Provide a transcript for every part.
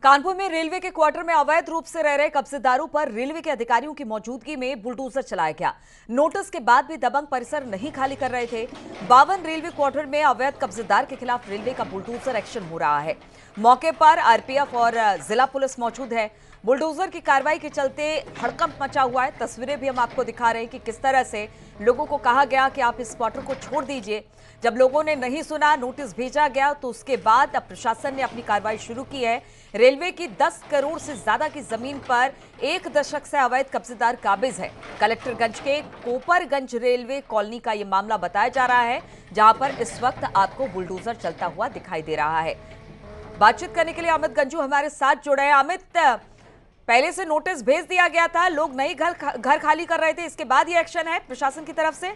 कानपुर में रेलवे के क्वार्टर में अवैध रूप से रह रहे कब्जेदारों पर रेलवे के अधिकारियों की मौजूदगी में बुलडोजर चलाया गया। नोटिस के बाद भी दबंग परिसर नहीं खाली कर रहे थे। 52 रेलवे क्वार्टर में अवैध कब्जेदार के खिलाफ रेलवे का बुलडोजर एक्शन हो रहा है। मौके पर आरपीएफ और जिला पुलिस मौजूद है। बुलडोजर की कार्रवाई के चलते हड़कंप मचा हुआ है। तस्वीरें भी हम आपको दिखा रहे हैं कि किस तरह से लोगों को कहा गया कि आप इस क्वार्टर को छोड़ दीजिए। जब लोगों ने नहीं सुना, नोटिस भेजा गया, तो उसके बाद अब प्रशासन ने अपनी कार्रवाई शुरू की है। रेलवे की 10 करोड़ से ज्यादा की जमीन पर 1 दशक से अवैध कब्जेदार काबिज है। कलेक्टरगंज के कोपरगंज रेलवे कॉलोनी का यह मामला बताया जा रहा है, जहां पर इस वक्त आपको बुलडोजर चलता हुआ दिखाई दे रहा है। बातचीत करने के लिए अमित गंजू हमारे साथ जुड़े हैं। अमित, पहले से नोटिस भेज दिया गया था, लोग नई घर खाली कर रहे थे, इसके बाद ये एक्शन है प्रशासन की तरफ से?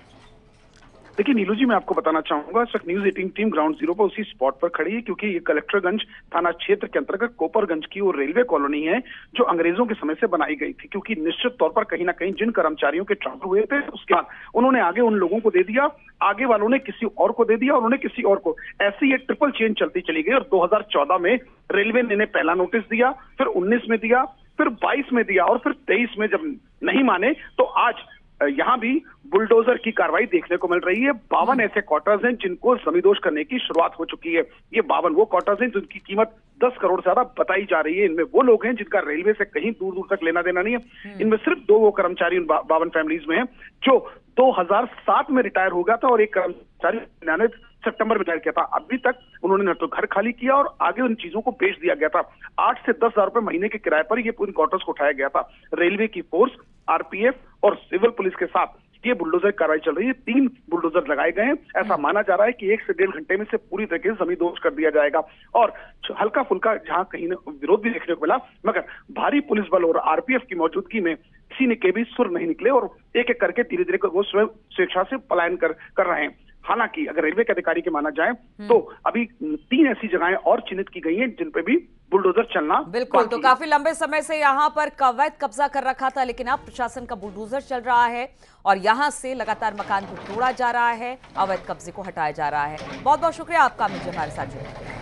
देखिए नीलू जी, मैं आपको बताना चाहूंगा, इस वक्त न्यूज 18 टीम ग्राउंड जीरो पर उसी स्पॉट पर खड़ी है, क्योंकि ये कलेक्टरगंज थाना क्षेत्र के अंतर्गत कोपरगंज की वो रेलवे कॉलोनी है जो अंग्रेजों के समय से बनाई गई थी। क्योंकि निश्चित तौर पर कहीं ना कहीं जिन कर्मचारियों के ट्रांसफर हुए थे, उसके बाद उन्होंने आगे उन लोगों को दे दिया, आगे वालों ने किसी और को दे दिया, उन्होंने किसी और को, ऐसी ये ट्रिपल चेन चलती चली गई। और 2014 में रेलवे ने पहला नोटिस दिया, फिर 19 में दिया, फिर 22 में दिया, और फिर 23 में जब नहीं माने तो आज यहाँ भी बुलडोजर की कार्रवाई देखने को मिल रही है। 52 ऐसे क्वार्टर्स हैं जिनको जमींदोज करने की शुरुआत हो चुकी है। ये 52 वो क्वार्टर्स हैं जिनकी कीमत 10 करोड़ से ज्यादा बताई जा रही है। इनमें वो लोग हैं जिनका रेलवे से कहीं दूर दूर तक लेना देना नहीं है। इनमें सिर्फ 2 वो कर्मचारी 52 फैमिलीज में हैं जो 2007 में रिटायर हो गया था, और एक कर्मचारी 99 सितंबर में रिटायर किया था। अभी तक उन्होंने न तो घर खाली किया और आगे उन चीजों को बेच दिया गया था। 8 से 10 हजार रुपए महीने के किराए पर ये पूरे क्वार्टर्स को उठाया गया था। रेलवे की फोर्स, आरपीएफ और सिविल पुलिस के साथ ये बुलडोजर कार्रवाई चल रही है। 3 बुलडोजर लगाए गए हैं। ऐसा माना जा रहा है कि 1 से 1.5 घंटे में से पूरी तरीके से जमींदोज कर दिया जाएगा। और हल्का फुल्का जहां कहीं विरोध भी देखने को मिला, मगर भारी पुलिस बल और आरपीएफ की मौजूदगी में किसी ने के भी सुर नहीं निकले, और एक एक करके धीरे धीरे वो स्वयं स्वेच्छा से पलायन कर रहे हैं। हालांकि अगर रेलवे के अधिकारी के माना जाए तो अभी 3 ऐसी जगहें और चिन्हित की गई हैं जिन पे भी बुलडोजर चलना बिल्कुल। तो काफी लंबे समय से यहाँ पर अवैध कब्जा कर रखा था, लेकिन अब प्रशासन का बुलडोजर चल रहा है और यहाँ से लगातार मकान को तोड़ा जा रहा है, अवैध कब्जे को हटाया जा रहा है। बहुत बहुत शुक्रिया आपका मुझे हमारे साथ जुड़े।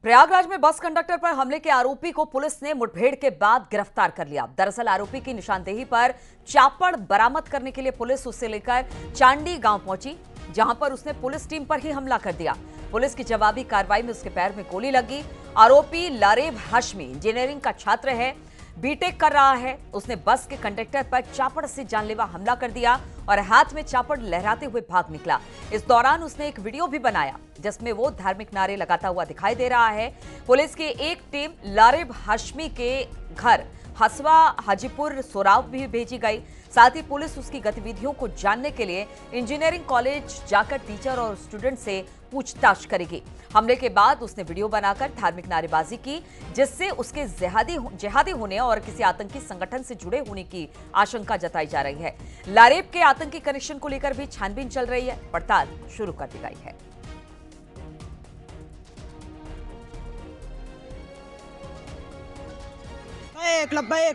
प्रयागराज में बस कंडक्टर पर हमले के आरोपी को पुलिस ने मुठभेड़ के बाद गिरफ्तार कर लिया। दरअसल आरोपी की निशानदेही पर चापड़ बरामद करने के लिए पुलिस उसे लेकर चांडी गांव पहुंची, जहां पर उसने पुलिस टीम पर ही हमला कर दिया। पुलिस की जवाबी कार्रवाई में उसके पैर में गोली लगी। आरोपी लारेब हाशमी इंजीनियरिंग का छात्र है, बीटेक कर रहा है। उसने बस के कंडक्टर पर चापड़ से जानलेवा हमला कर दिया और हाथ में चापड़ लहराते हुए भाग निकला। इस दौरान उसने एक वीडियो भी बनाया जिसमें वो धार्मिक नारे लगाता हुआ दिखाई दे रहा है। पुलिस की एक टीम लारेब हाशमी के घर हसवा हाजीपुर सोराव भी भेजी गई। साथ ही पुलिस उसकी गतिविधियों को जानने के लिए इंजीनियरिंग कॉलेज जाकर टीचर और स्टूडेंट से पूछताछ करेगी। हमले के बाद उसने वीडियो बनाकर धार्मिक नारेबाजी की, जिससे उसके जिहादी होने और किसी आतंकी संगठन से जुड़े होने की आशंका जताई जा रही है। लारेब के आतंकी कनेक्शन को लेकर भी छानबीन चल रही है, पड़ताल शुरू कर दी गई है।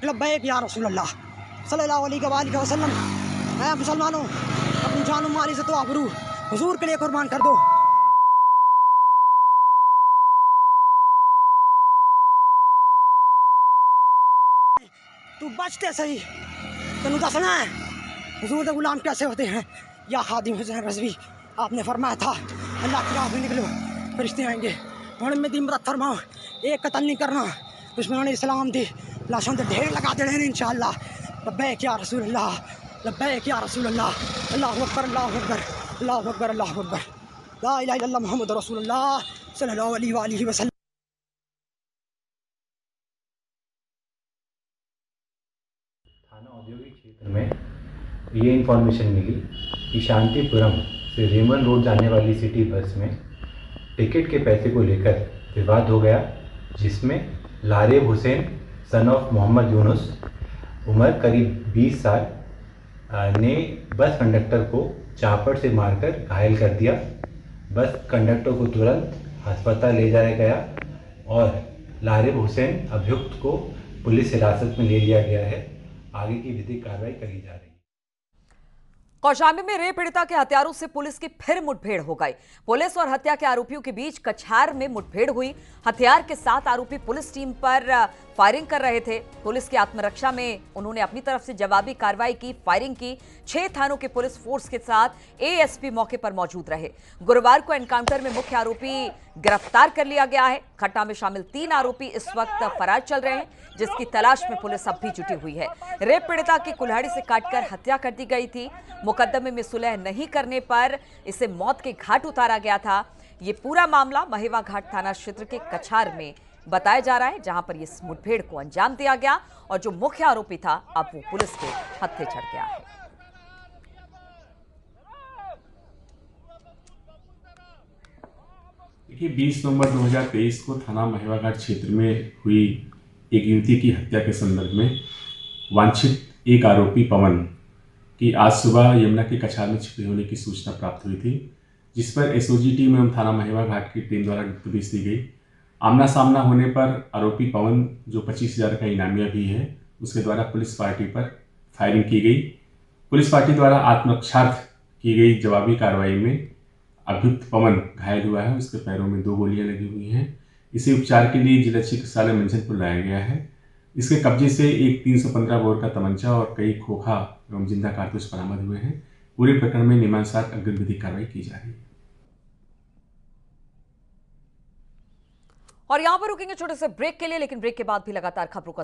लब्बैक या रसूल अल्लाह सल्लल्लाहु अलैहि वसल्लम। मैं मुसलमानों, अपनी जान माली से तो आबरू हुजूर के लिए कुर्बान कर दो। तू बचते सही, तेनू दसना है हुजूर के गुलाम कैसे होते हैं। या खादिम हुसैन रज़वी, आपने फरमाया था अल्लाह की राह में निकलो, फरिश्ते आएंगे। और में दी मदद फरमाओ, एक कत्ल नहीं करना। दुश्मनान इस्लाम दी लाशों के ढेर लगा देने हैं इंशाअल्लाह। लब्बैक या रसूल अल्लाह, लब्बैक या रसूल अल्लाह। अल्लाहु अकबर, अल्लाहु अकबर, अल्लाहु अकबर, अल्लाहु अकबर। ला इलाहा इल्लल्लाह मुहम्मद रसूलुल्लाह सल्लल्लाहु अलैहि वसल्लम। थाना औद्योगिक क्षेत्र में ये इन्फॉर्मेशन मिली कि शांतिपुरम से रेमन रोड जाने वाली सिटी बस में टिकट के पैसे को लेकर विवाद हो गया, जिसमें लारेब हुसैन सन ऑफ मोहम्मद यूनुस उम्र करीब 20 साल ने बस कंडक्टर को चापड़ से मारकर घायल कर दिया। बस कंडक्टर को तुरंत अस्पताल ले जाया गया और लारेब हुसैन अभियुक्त को पुलिस हिरासत में ले लिया गया है। आगे की विधिक कार्रवाई करी जा रही है। कौशाम्बी में रेप पीड़िता के हत्यारों से पुलिस की फिर मुठभेड़ हो गई। पुलिस और हत्या के आरोपियों के बीच कछार में मुठभेड़ हुई। हथियार के साथ आरोपी पुलिस टीम पर फायरिंग कर रहे थे। पुलिस की आत्मरक्षा में उन्होंने अपनी तरफ से जवाबी कार्रवाई की, फायरिंग की। 6 थानों के पुलिस फोर्स के साथ एएसपी मौके पर मौजूद रहे। गुरुवार को एनकाउंटर में मुख्य आरोपी गिरफ्तार कर लिया गया है। घटना में शामिल 3 आरोपी इस वक्त फरार चल रहे हैं, जिसकी तलाश में पुलिस अब भी जुटी हुई है। रेप पीड़िता की कुल्हाड़ी से काटकर हत्या कर दी गई थी। मुकदमे में सुलह नहीं करने पर इसे मौत के घाट उतारा गया था। ये पूरा मामला महेवा घाट थाना क्षेत्र के कछार में बताया जा रहा है, जहां पर इस मुठभेड़ को अंजाम दिया गया और जो मुख्य आरोपी था अब वो पुलिस के हत्थे चढ़ गया है। देखिए, 20 नवंबर 2023 को थाना महेवा घाट क्षेत्र में हुई एक युवती की हत्या के संदर्भ में वांछित एक आरोपी पवन की आज सुबह यमुना के कछार में छिपे होने की सूचना प्राप्त हुई थी, जिस पर एसओजी टीम एवं थाना महेवा घाट की टीम द्वारा पुलिस दी गई। आमना सामना होने पर आरोपी पवन, जो 25,000 का इनामिया भी है, उसके द्वारा पुलिस पार्टी पर फायरिंग की गई। पुलिस पार्टी द्वारा आत्मरक्षार्थ की गई जवाबी कार्रवाई में अभियुक्त पवन घायल हुआ है। उसके पैरों में 2 गोलियां लगी हुई हैं। इसे उपचार के लिए जिला चिकित्सालय मंझनपुर लाया गया है। इसके कब्जे से एक 315 बोर का तमंचा और कई खोखा एवं जिंदा कारतूस बरामद हुए हैं। पूरे प्रकरण में नियमानुसार अग्रिम विधिक कार्रवाई की जा रही है। और यहां पर रुकेंगे छोटे से ब्रेक के लिए, लेकिन ब्रेक के बाद भी लगातार खबरों का